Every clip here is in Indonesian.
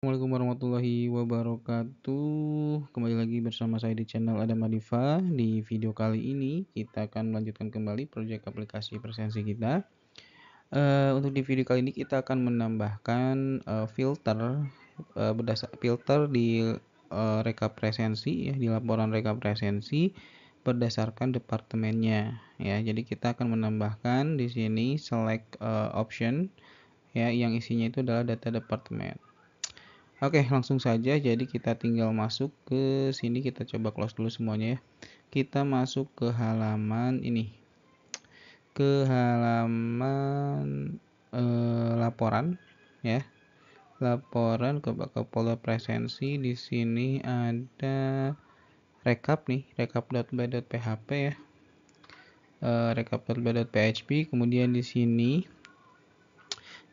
Assalamualaikum warahmatullahi wabarakatuh. Kembali lagi bersama saya di channel Adam Adifa. Di video kali ini kita akan melanjutkan kembali proyek aplikasi presensi kita. Untuk di video kali ini kita akan menambahkan filter filter di rekap presensi ya, di laporan rekap presensi berdasarkan departemennya ya. Jadi kita akan menambahkan di sini select option ya, yang isinya itu adalah data departemen. Oke, langsung saja. Jadi kita tinggal masuk ke sini, kita coba close dulu semuanya ya. Kita masuk ke halaman ini, ke halaman laporan ya. Laporan ke folder presensi. Di sini ada rekap nih, rekap.by.php ya. Rekap.by.php. Kemudian di sini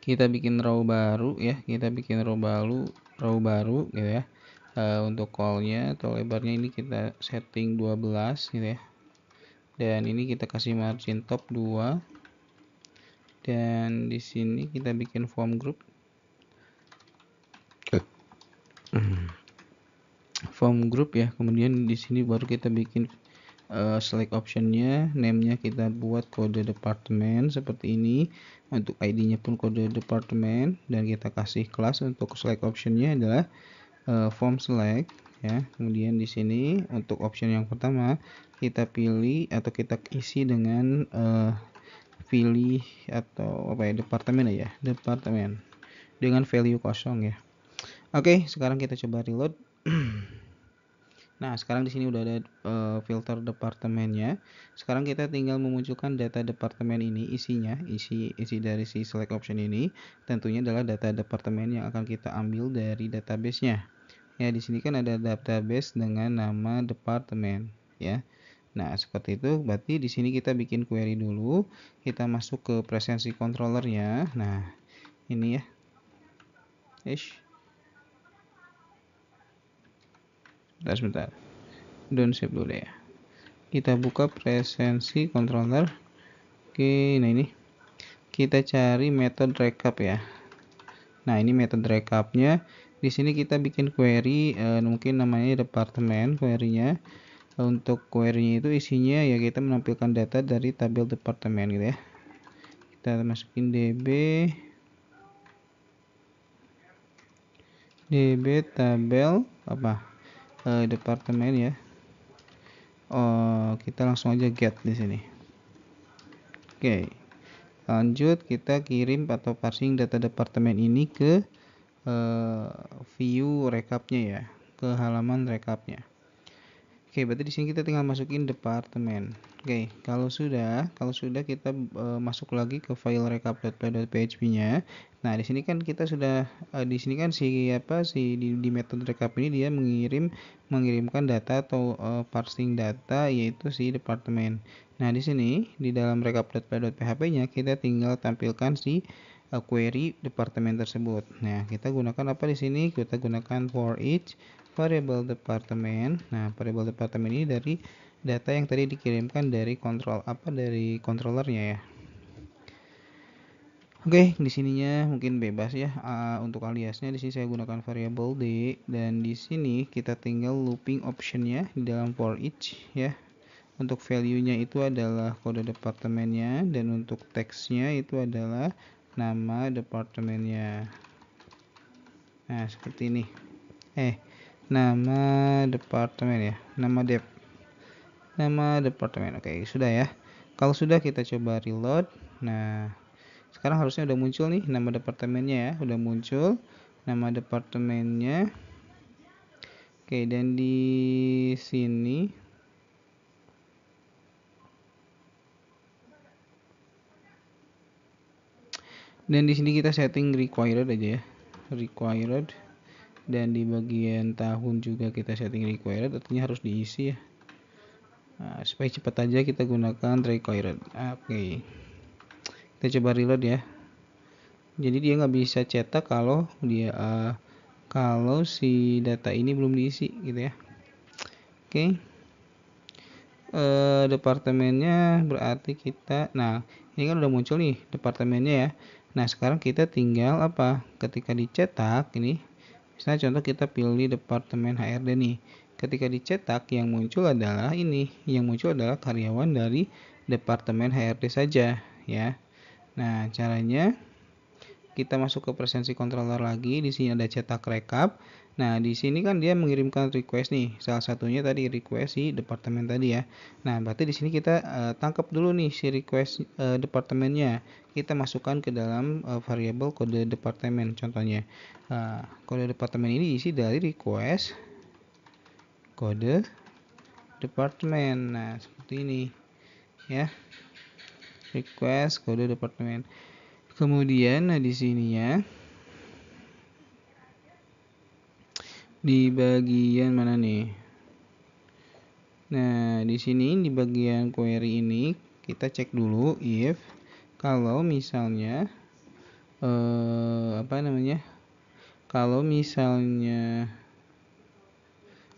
kita bikin row baru ya, row baru gitu ya. Untuk callnya atau lebarnya ini kita setting 12 gitu ya, dan ini kita kasih margin top 2, dan di sini kita bikin form group ya. Kemudian di sini baru kita bikin select optionnya, name-nya kita buat kode departemen seperti ini, untuk ID-nya pun kode departemen, dan kita kasih kelas untuk select optionnya adalah form select ya. Kemudian di sini untuk option yang pertama kita pilih atau kita isi dengan pilih atau apa ya, departemen dengan value kosong ya. Oke, sekarang kita coba reload. Nah, sekarang di sini udah ada filter departemennya. Sekarang kita tinggal memunculkan data departemen ini, isinya, isi dari si select option ini tentunya adalah data departemen yang akan kita ambil dari database-nya. Ya, di sini kan ada database dengan nama departemen ya. Nah, seperti itu. Berarti di sini kita bikin query dulu. Kita masuk ke presensi controllernya. Nah, ini ya. Sebentar. Don't save dulu ya. Kita buka presensi controller. Oke, nah ini kita cari method recap ya. Nah, ini method recapnya. Di sini kita bikin query, mungkin namanya departemen query-nya. Untuk query itu isinya ya kita menampilkan data dari tabel departemen gitu ya. Kita masukin db tabel apa departemen ya. Kita langsung aja get di sini. Oke, lanjut kita kirim atau parsing data departemen ini ke view rekapnya ya, ke halaman rekapnya. Oke, berarti di sini kita tinggal masukin departemen. Oke, kalau sudah kita masuk lagi ke file rekap.php-nya. Nah, di sini kan kita sudah di sini kan di metode rekap ini dia mengirimkan data atau parsing data, yaitu si departemen. Nah, di sini di dalam rekap.php-nya kita tinggal tampilkan si query departemen tersebut. Nah, kita gunakan apa di sini? Kita gunakan for each variable departemen. Nah, variable departemen ini dari data yang tadi dikirimkan dari dari controllernya ya. Oke, di sininya mungkin bebas ya. Untuk aliasnya di sini saya gunakan variable d, dan di sini kita tinggal looping optionnya di dalam for each ya. Untuk value-nya itu adalah kode departemennya, dan untuk teksnya itu adalah nama departemennya. Nah, seperti ini. Nama departemen ya, nama departemen. Oke, sudah ya. Kalau sudah kita coba reload. Nah, sekarang harusnya udah muncul nih nama departemennya ya, udah muncul nama departemennya. Oke, dan di sini kita setting required aja ya, required, dan di bagian tahun juga kita setting required, artinya harus diisi ya. Nah, supaya cepat aja kita gunakan required. Oke, kita coba reload ya. Jadi dia nggak bisa cetak kalau si data ini belum diisi gitu ya. Oke. Departemennya berarti kita, nah ini kan udah muncul nih departemennya ya. Nah, sekarang kita tinggal ketika dicetak ini Misalnya contoh kita pilih departemen HRD nih. Ketika dicetak yang muncul adalah ini, yang muncul adalah karyawan dari departemen HRD saja ya. Nah, caranya kita masuk ke presensi controller lagi. Di sini ada cetak rekap. Nah, di sini kan dia mengirimkan request nih. Salah satunya tadi request si departemen tadi ya. Nah, berarti di sini kita tangkap dulu nih si request departemennya. Kita masukkan ke dalam variabel kode departemen contohnya. Kode departemen ini diisi dari request kode departemen. Nah, seperti ini ya. Request kode departemen. Kemudian nah di sini ya. Di bagian mana nih? Nah, di sini di bagian query ini kita cek dulu if kalau misalnya apa namanya? Kalau misalnya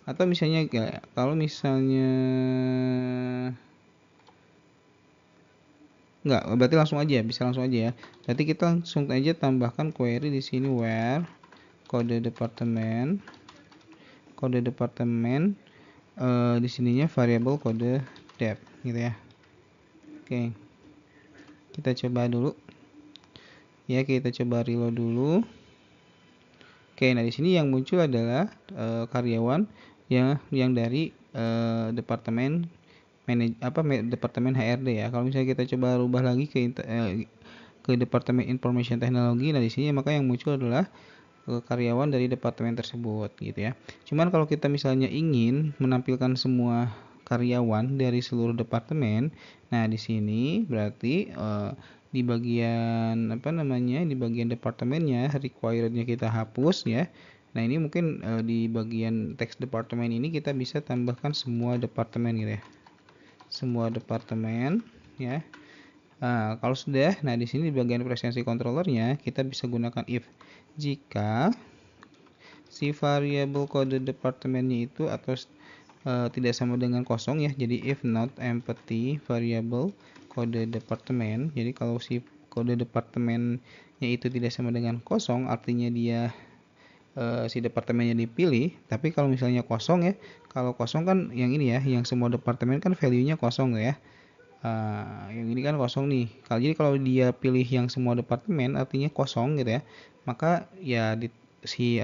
atau misalnya kalau misalnya enggak, berarti langsung aja, bisa langsung aja ya. Berarti kita langsung aja tambahkan query di sini where kode departemen di sininya variabel kode dep gitu ya. Oke. Kita coba dulu. Ya, kita coba reload dulu. Oke, nah di sini yang muncul adalah karyawan yang dari departemen departemen HRD ya. Kalau misalnya kita coba rubah lagi ke departemen information technology, nah di sini maka yang muncul adalah karyawan dari departemen tersebut gitu ya. Cuman kalau kita misalnya ingin menampilkan semua karyawan dari seluruh departemen, nah di sini berarti di bagian di bagian departemennya requirednya kita hapus ya. Nah ini mungkin di bagian teks departemen ini kita bisa tambahkan semua departemen gitu ya, semua departemen ya. Nah, kalau sudah, nah di sini di bagian presensi controllernya kita bisa gunakan if jika si variabel kode departemennya itu atau tidak sama dengan kosong ya. Jadi if not empty variable kode departemen. Jadi kalau si kode departemennya itu tidak sama dengan kosong, artinya dia si departemennya dipilih. Tapi kalau misalnya kosong ya, kalau kosong kan yang ini ya, yang semua departemen kan value-nya kosong ya. Yang ini kan kosong nih. Jadi kalau dia pilih yang semua departemen artinya kosong gitu ya. Maka ya si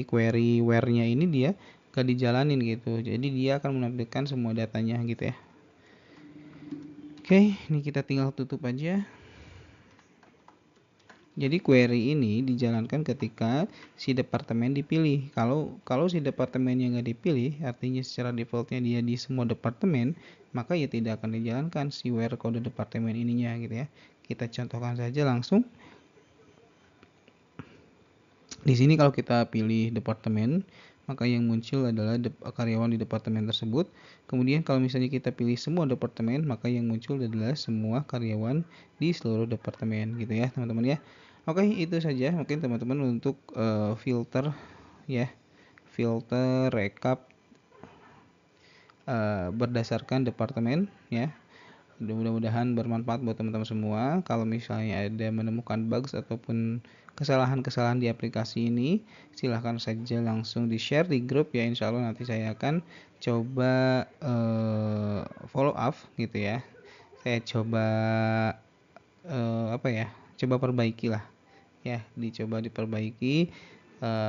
query where-nya ini dia gak dijalanin gitu. Jadi dia akan menampilkan semua datanya gitu ya. Oke, ini kita tinggal tutup aja. Jadi query ini dijalankan ketika si departemen dipilih. Kalau si departemennya nggak dipilih, artinya secara defaultnya dia di semua departemen, maka ya tidak akan dijalankan si where kode departemen ininya gitu ya. Kita contohkan saja langsung. Di sini kalau kita pilih departemen, maka yang muncul adalah karyawan di departemen tersebut. Kemudian kalau misalnya kita pilih semua departemen, maka yang muncul adalah semua karyawan di seluruh departemen gitu ya teman-teman ya. Oke, itu saja mungkin teman-teman untuk filter ya, filter rekap berdasarkan departemen ya. Mudah-mudahan bermanfaat buat teman-teman semua. Kalau misalnya ada menemukan bugs ataupun kesalahan-kesalahan di aplikasi ini, silahkan saja langsung di-share di grup ya. Insya Allah nanti saya akan coba follow up gitu ya. Saya coba coba perbaiki lah ya, dicoba diperbaiki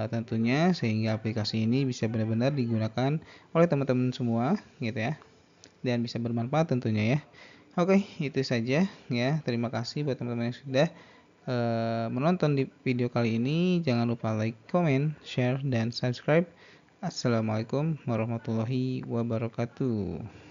tentunya sehingga aplikasi ini bisa benar-benar digunakan oleh teman-teman semua gitu ya, dan bisa bermanfaat tentunya ya. Oke, itu saja ya. Terima kasih buat teman-teman yang sudah menonton di video kali ini. Jangan lupa like, comment, share, dan subscribe. Assalamualaikum warahmatullahi wabarakatuh.